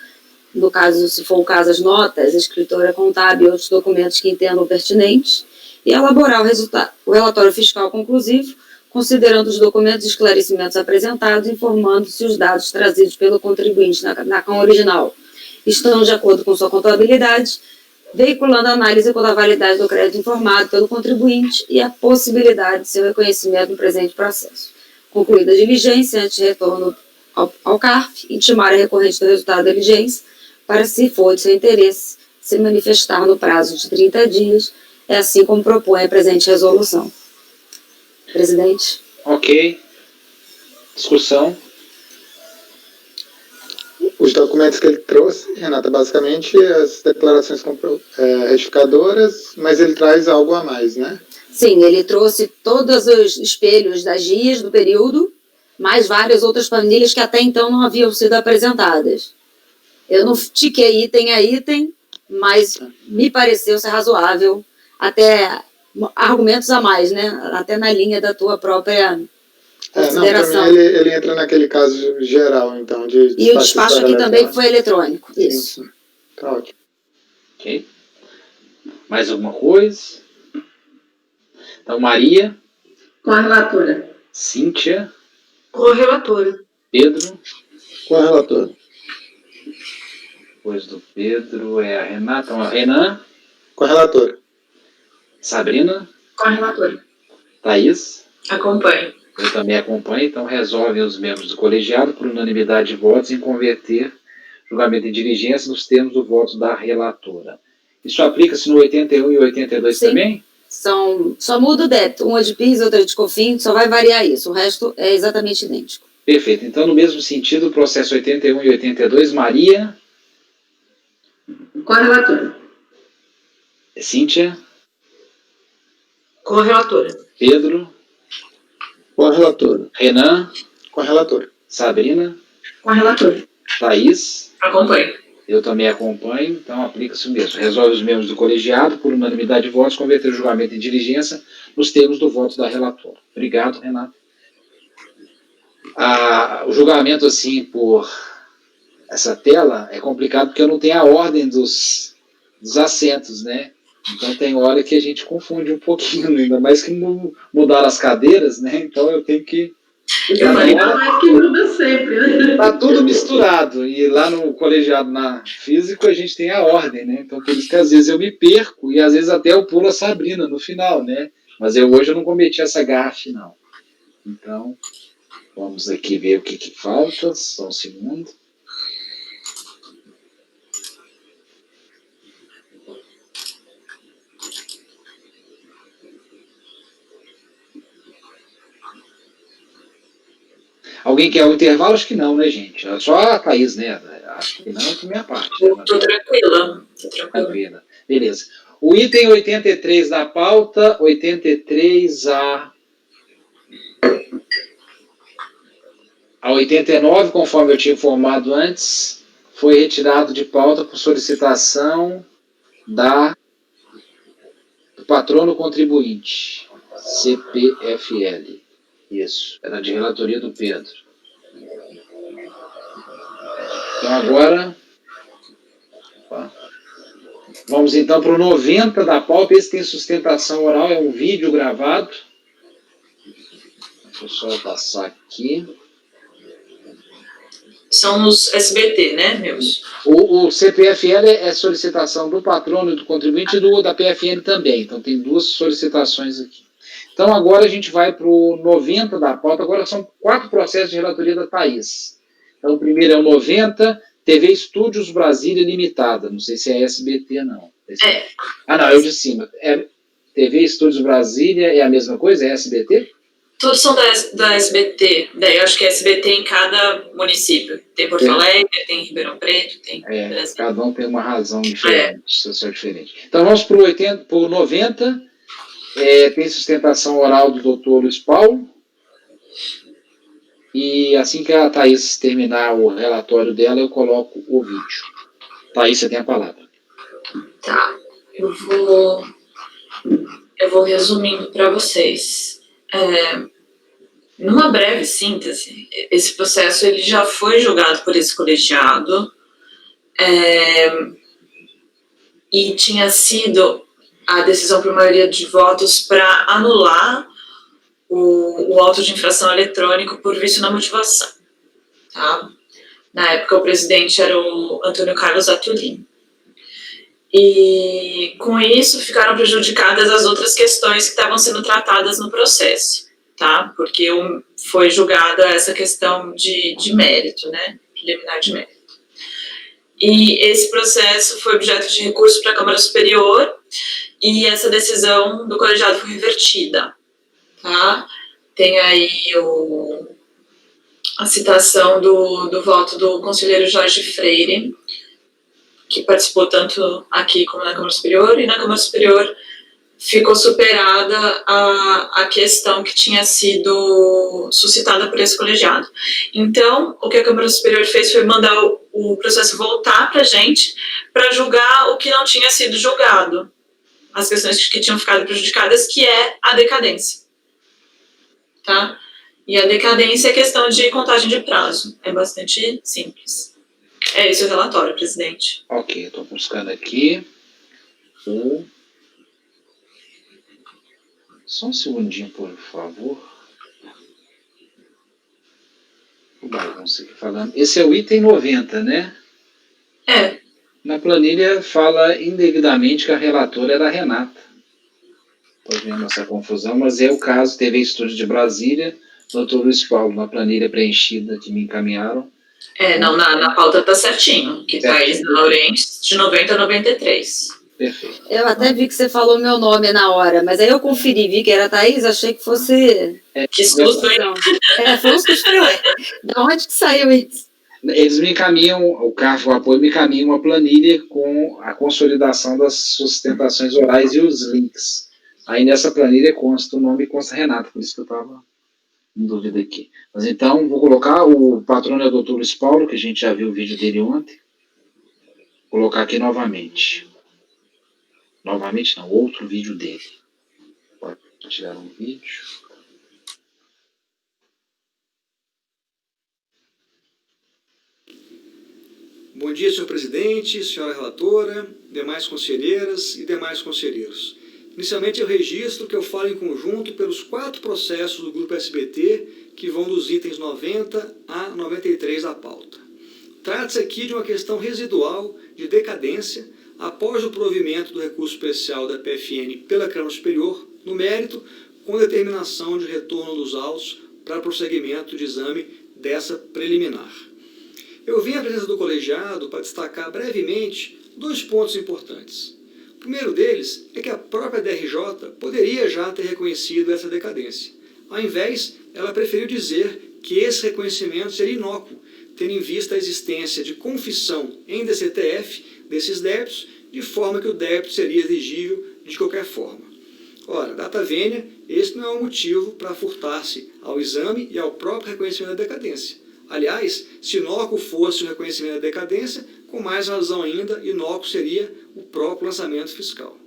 no caso, se for o caso, as notas, a escritura contábil e outros documentos que entendam pertinentes, e elaborar o relatório fiscal conclusivo, considerando os documentos e esclarecimentos apresentados, informando se os dados trazidos pelo contribuinte na DACOM original estão de acordo com sua contabilidade, veiculando a análise quanto à validade do crédito informado pelo contribuinte e a possibilidade de seu reconhecimento no presente processo. Concluída a diligência, antes de retorno ao CARF, intimar a recorrente do resultado da diligência para, se for de seu interesse, se manifestar no prazo de 30 dias, é assim como propõe a presente resolução. Presidente. Ok. Discussão. Os documentos que ele trouxe, Renata, basicamente as declarações retificadoras, mas ele traz algo a mais, né? Sim, ele trouxe todos os espelhos das GIAs do período, mais várias outras planilhas que até então não haviam sido apresentadas. Eu não tiquei item a item, mas me pareceu ser razoável, até argumentos a mais, né? Até na linha da tua própria consideração. Não, para mim ele entra naquele caso geral, então. E o despacho aqui também foi eletrônico. Isso. Sim. Tá ótimo. Ok. Mais alguma coisa? Então, Maria. Com a relatora. Cíntia. Com a relatora. Pedro. Com a relatora. Depois do Pedro é a Renata. Então, a Renan. Com a relatora. Sabrina. Com a relatora. Thaís. Acompanho. Eu também acompanho, então resolvem os membros do colegiado por unanimidade de votos em converter julgamento de diligência nos termos do voto da relatora. Isso aplica-se no 81 e 82 Sim. também? Só muda o débito, uma de PIS, outra de COFINS, só vai variar isso, o resto é exatamente idêntico. Perfeito, então no mesmo sentido, o processo 81 e 82, Maria. Com a relatora. Cíntia. Com a relatora. Pedro. Com a relatora. Renan. Com a relatora. Sabrina. Com a relatora. Thaís. Acompanho. Eu também acompanho, então aplica-se o mesmo. Resolve os membros do colegiado, por unanimidade de votos, converter o julgamento em diligência nos termos do voto da relatora. Obrigado, Renato. O julgamento, assim, por essa tela é complicado porque eu não tenho a ordem dos assentos, né? Então tem hora que a gente confunde um pouquinho, ainda mais que mudaram as cadeiras, né? Então eu tenho que... Ainda mais que muda sempre, né? Tá tudo misturado, e lá no colegiado na físico a gente tem a ordem, né? Então por isso que às vezes eu me perco e às vezes até eu pulo a Sabrina no final, né? Mas hoje eu não cometi essa gafe, não. Então, vamos aqui ver o que falta, só um segundo. Alguém quer um intervalo? Acho que não, né, gente? Só a Thaís, né? Acho que não, por minha parte. Né? Tô tranquila. Tranquila. Beleza. O item 83 da pauta, 83A a 89, conforme eu tinha informado antes, foi retirado de pauta por solicitação do patrono contribuinte, CPFL. Isso, era de relatoria do Pedro. Então agora, vamos então para o 90 da pauta. Esse tem sustentação oral, é um vídeo gravado. Deixa eu só passar aqui. São os SBT, né, meus? O CPFL é solicitação do patrono e do contribuinte e da PFN também. Então tem duas solicitações aqui. Então agora a gente vai para o 90 da pauta. Agora são 4 processos de relatoria da Thaís. Então o primeiro é o 90, TV Estúdios Brasília Limitada. Não sei se é SBT, não. Não, é o de cima. TV Estúdios Brasília é a mesma coisa? É SBT? Todos são da SBT. Daí eu acho que é SBT em cada município. Tem Porto Alegre, tem Ribeirão Preto, tem Brasília. Cada um tem uma razão diferente, social diferente. Então vamos para o 90. Tem sustentação oral do doutor Luiz Paulo. E assim que a Thaís terminar o relatório dela, eu coloco o vídeo. Thaís, você tem a palavra. Tá. Eu vou resumindo para vocês. Numa breve síntese, esse processo ele já foi julgado por esse colegiado e tinha sido a decisão por maioria de votos para anular o auto de infração eletrônico por vício na motivação. Tá? Na época, o presidente era o Antônio Carlos Atulin. E com isso ficaram prejudicadas as outras questões que estavam sendo tratadas no processo, tá? Porque foi julgada essa questão de mérito, né? Preliminar de mérito. E esse processo foi objeto de recurso para a Câmara Superior e essa decisão do colegiado foi revertida, tá? Tem aí a citação do voto do conselheiro Jorge Freire, que participou tanto aqui como na Câmara Superior, e na Câmara Superior ficou superada a questão que tinha sido suscitada por esse colegiado. Então, o que a Câmara Superior fez foi mandar o processo voltar para a gente, para julgar o que não tinha sido julgado, as questões que tinham ficado prejudicadas, que é a decadência. Tá? E a decadência é questão de contagem de prazo, é bastante simples. É esse o relatório, presidente. Ok, estou buscando aqui Só um segundinho, por favor. O bagunça aqui falando. Esse é o item 90, né? É. Na planilha fala indevidamente que a relatora era a Renata. Estou vendo essa confusão, mas é o caso. TV Estúdio de Brasília, doutor Luiz Paulo, na planilha preenchida que me encaminharam. Não, na pauta tá certinho, que Thaís Laurentes, de 90 a 93. Perfeito. Eu até vi que você falou meu nome na hora, mas aí eu conferi, vi que era Thaís, achei que fosse... Que susto, hein? Foi um susto, da onde que saiu isso? Eles me encaminham, o CARF, o apoio, me encaminha uma planilha com a consolidação das sustentações orais e os links. Aí nessa planilha consta o nome e consta Renato, por isso que eu estava em dúvida aqui. Mas então, vou colocar o patrono é o Dr. Luiz Paulo, que a gente já viu o vídeo dele ontem. Vou colocar aqui novamente. Novamente não, outro vídeo dele. Pode tirar um vídeo. Bom dia, senhor presidente, senhora relatora, demais conselheiras e demais conselheiros. Inicialmente eu registro que eu falo em conjunto pelos 4 processos do Grupo SBT que vão dos itens 90 a 93 da pauta. Trata-se aqui de uma questão residual de decadência após o provimento do recurso especial da PFN pela Câmara Superior, no mérito, com determinação de retorno dos autos para prosseguimento de exame dessa preliminar. Eu vim à presença do colegiado para destacar brevemente 2 pontos importantes. O primeiro deles é que a própria DRJ poderia já ter reconhecido essa decadência. Ao invés, ela preferiu dizer que esse reconhecimento seria inócuo, tendo em vista a existência de confissão em DCTF desses débitos, de forma que o débito seria exigível de qualquer forma. Ora, data vênia, esse não é um motivo para furtar-se ao exame e ao próprio reconhecimento da decadência. Aliás, se inócuo fosse o reconhecimento da decadência, com mais razão ainda, inócuo seria o próprio lançamento fiscal.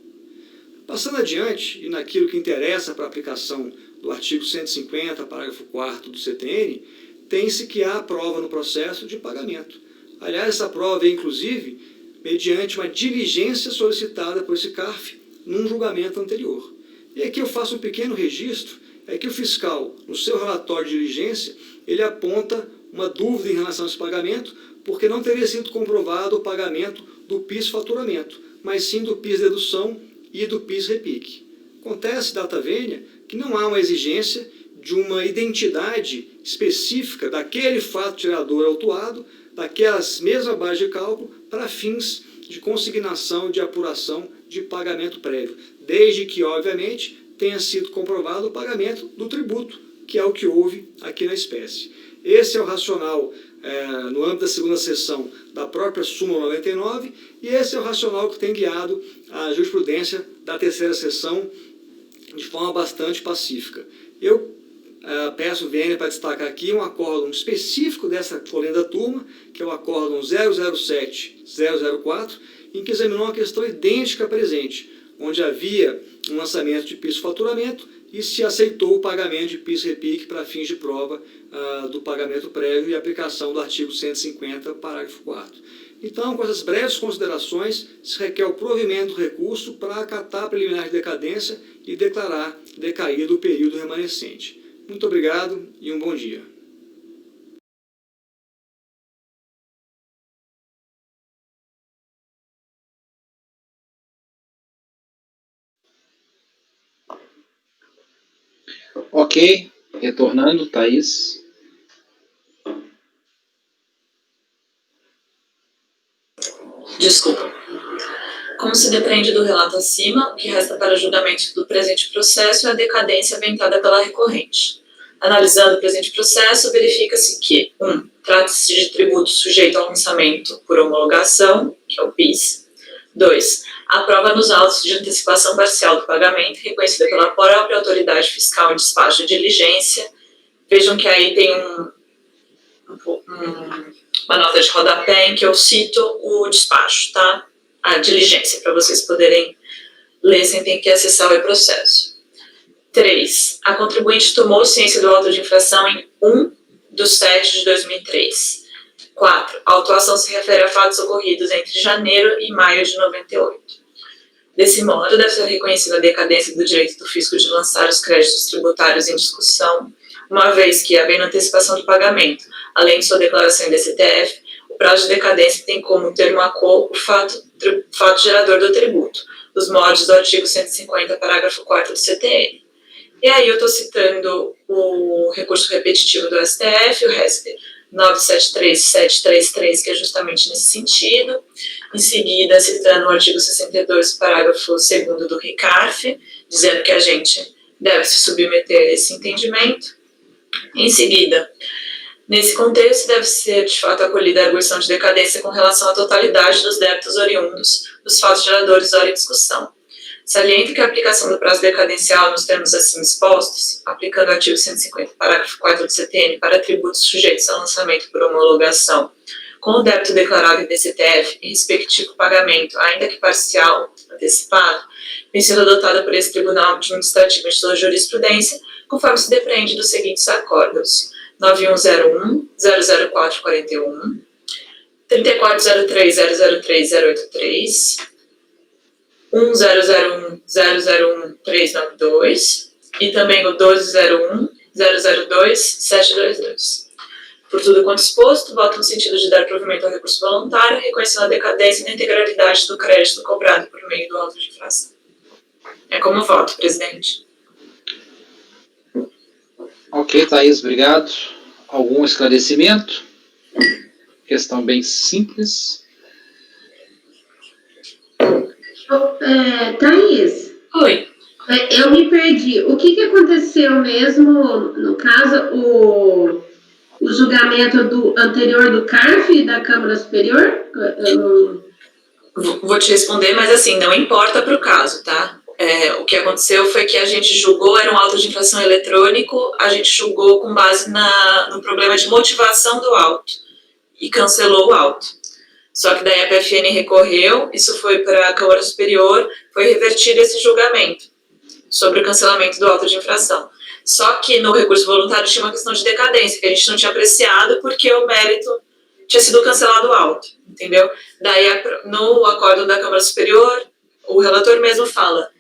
Passando adiante, e naquilo que interessa para a aplicação do artigo 150, parágrafo 4º do CTN, tem-se que há a prova no processo de pagamento. Aliás, essa prova é, inclusive, mediante uma diligência solicitada por esse CARF num julgamento anterior. E aqui eu faço um pequeno registro, é que o fiscal, no seu relatório de diligência, ele aponta uma dúvida em relação a esse pagamento, porque não teria sido comprovado o pagamento do PIS-faturamento, mas sim do PIS-dedução e do PIS-repique. Acontece, data vênia, que não há uma exigência de uma identidade específica daquele fato gerador autuado, daquelas mesmas bases de cálculo, para fins de consignação e de apuração de pagamento prévio, desde que, obviamente, tenha sido comprovado o pagamento do tributo, que é o que houve aqui na espécie. Esse é o racional no âmbito da segunda seção da própria súmula 99, e esse é o racional que tem guiado a jurisprudência da terceira seção de forma bastante pacífica. Eu peço vênia para destacar aqui um acórdão específico dessa colenda turma, que é o acórdão 007-004, em que examinou uma questão idêntica à presente, onde havia um lançamento de PIS-faturamento e se aceitou o pagamento de PIS-repique para fins de prova do pagamento prévio e aplicação do artigo 150, parágrafo 4º. Então, com essas breves considerações, se requer o provimento do recurso para acatar a preliminar de decadência e declarar decaído o período remanescente. Muito obrigado e um bom dia. Ok. Retornando, Thaís. Desculpa. Como se depreende do relato acima, o que resta para julgamento do presente processo é a decadência aventada pela recorrente. Analisando o presente processo, verifica-se que 1. Trata-se de tributo sujeito ao lançamento por homologação, que é o PIS. 2. A prova nos autos de antecipação parcial do pagamento, reconhecida pela própria autoridade fiscal em despacho de diligência. Vejam que aí tem uma nota de rodapé em que eu cito o despacho, tá? A diligência, para vocês poderem ler sem ter que acessar o e-processo. 3. A contribuinte tomou ciência do auto de infração em 1/7/2003. 4. A autuação se refere a fatos ocorridos entre janeiro e maio de 98. Desse modo, deve ser reconhecida a decadência do direito do fisco de lançar os créditos tributários em discussão, uma vez que, havendo antecipação do pagamento, além de sua declaração em DCTF, o prazo de decadência tem como termo aquo o fato gerador do tributo, os moldes do artigo 150, parágrafo 4 do CTN. E aí eu estou citando o recurso repetitivo do STF, o RESP 973733, que é justamente nesse sentido. Em seguida, citando o artigo 62, parágrafo 2º do RICARF, dizendo que a gente deve se submeter a esse entendimento. Em seguida, nesse contexto, deve ser, de fato, acolhida a arguição de decadência com relação à totalidade dos débitos oriundos dos fatos geradores hora em discussão. Saliento que a aplicação do prazo decadencial nos termos assim expostos, aplicando o artigo 150, parágrafo 4 do CTN para tributos sujeitos a lançamento por homologação, com o débito declarado em DCTF e respectivo pagamento, ainda que parcial, antecipado, vem sendo adotada por esse Tribunal Administrativo de sua jurisprudência, conforme se depreende dos seguintes acordos: 9101, 00441, 3403, 003, 083, 1001, 001, 392 e também o 1201, 002, 722. Por tudo quanto exposto, voto no sentido de dar provimento ao recurso voluntário, reconhecendo a decadência e a integralidade do crédito cobrado por meio do auto de infração. É como voto, presidente. Ok, Thaís, obrigado. Algum esclarecimento? Questão bem simples. Thaís, Oi. eu me perdi. O que aconteceu mesmo, no caso, o julgamento anterior do CARF da Câmara Superior? Vou te responder, mas assim, não importa para o caso, tá? O que aconteceu foi que a gente julgou, era um auto de infração eletrônico, a gente julgou com base no problema de motivação do auto e cancelou o auto. Só que daí a PFN recorreu, isso foi para a Câmara Superior, foi revertido esse julgamento sobre o cancelamento do auto de infração. Só que no recurso voluntário tinha uma questão de decadência, que a gente não tinha apreciado porque o mérito tinha sido cancelado o auto, entendeu? Daí, no acordo da Câmara Superior, o relator mesmo fala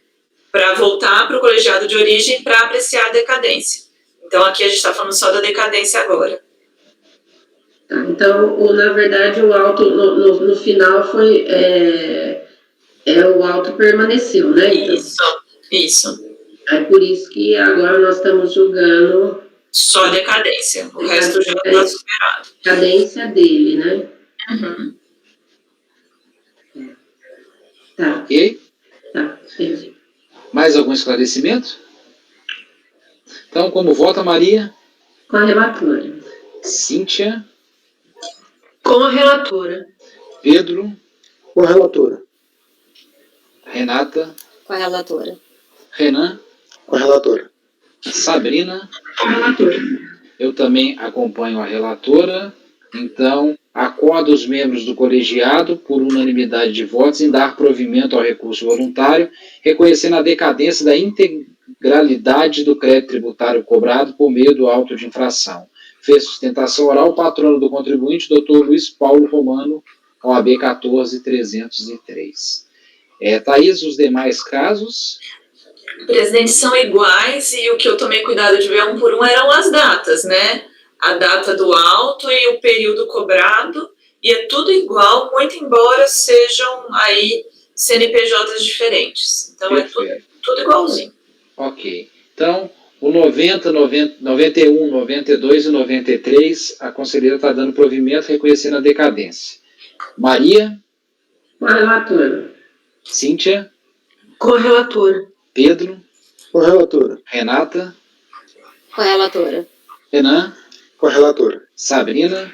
para voltar para o colegiado de origem para apreciar a decadência. Então, aqui a gente está falando só da decadência agora. Então, na verdade, o auto, no final, foi... o auto permaneceu, né? Então, Isso. É por isso que agora nós estamos julgando... Só a decadência, o resto já está superado. Decadência dele, né? Uhum. Tá. Ok? Tá, entendi. Mais algum esclarecimento? Então, como vota, Maria? Com a relatora. Cíntia? Com a relatora. Pedro? Com a relatora. Renata? Com a relatora. Renan? Com a relatora. Sabrina? Com a relatora. Eu também acompanho a relatora. Então, acordo os membros do colegiado, por unanimidade de votos, em dar provimento ao recurso voluntário, reconhecendo a decadência da integralidade do crédito tributário cobrado por meio do auto de infração. Fez sustentação oral o patrono do contribuinte, Dr. Luiz Paulo Romano, OAB 14303. Thaís, os demais casos? Presidente, são iguais e o que eu tomei cuidado de ver um por um eram as datas, né? A data do auto e o período cobrado, e é tudo igual, muito embora sejam aí CNPJs diferentes. Então, perfeito. É tudo igualzinho. Ok. Então, O 90, 91, 92 e 93, a conselheira está dando provimento, reconhecendo a decadência. Maria? Com a relatora. Cíntia? Com a relatora. Pedro? Com a relatora. Renata? Com a relatora. Renan? Com a relatora. Sabrina?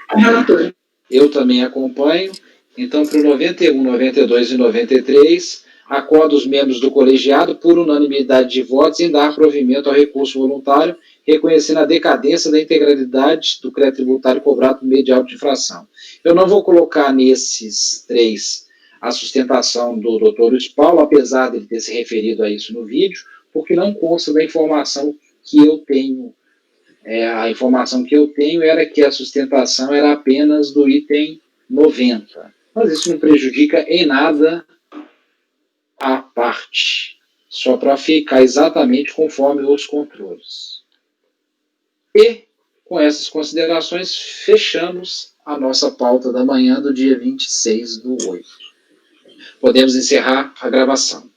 Com a relatora. Eu também acompanho. Então, para o 91, 92 e 93, acordo os membros do colegiado, por unanimidade de votos, em dar provimento ao recurso voluntário, reconhecendo a decadência da integralidade do crédito tributário cobrado por meio de auto de infração. Eu não vou colocar nesses 3 a sustentação do Dr. Luiz Paulo, apesar de ele ter se referido a isso no vídeo, porque não consta da informação que eu tenho. A informação que eu tenho era que a sustentação era apenas do item 90. Mas isso não prejudica em nada a parte, só para ficar exatamente conforme os controles. E, com essas considerações, fechamos a nossa pauta da manhã do dia 26/8. Podemos encerrar a gravação.